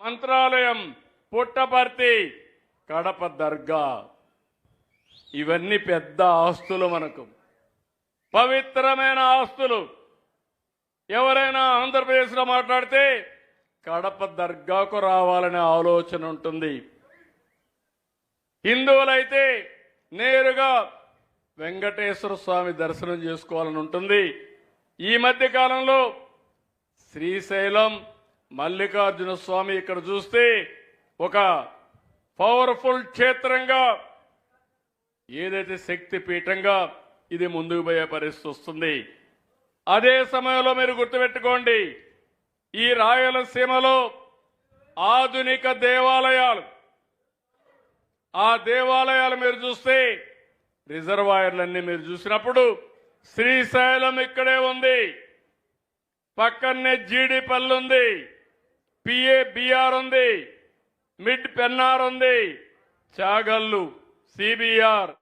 మంత్రాలయం, పుట్టపర్తి, కడప దర్గా ఇవన్నీ పెద్ద ఆస్తులు, మనకు పవిత్రమైన ఆస్తులు. ఎవరైనా ఆంధ్రప్రదేశ్లో మాట్లాడితే కడప దర్గాకు రావాలనే ఆలోచన ఉంటుంది. హిందువులైతే నేరుగా వెంకటేశ్వర స్వామి దర్శనం చేసుకోవాలని ఉంటుంది. ఈ మధ్య కాలంలో శ్రీశైలం మల్లికార్జున స్వామి ఇక్కడ చూస్తే ఒక పవర్ఫుల్ క్షేత్రంగా, ఏదైతే శక్తి పీఠంగా ఇది ముందుకు పోయే పరిస్థితి వస్తుంది. అదే సమయంలో మీరు గుర్తుపెట్టుకోండి, ఈ రాయలసీమలో ఆధునిక దేవాలయాలు, ఆ దేవాలయాలు మీరు చూస్తే రిజర్వాయర్లన్నీ మీరు చూసినప్పుడు శ్రీశైలం ఇక్కడే ఉంది, పక్కనే జీడిపల్లి ఉంది, బిఆర్ ఉంది, మిడ్ పెన్నార్ ఉంది, చాగల్లు, సిబిఆర్.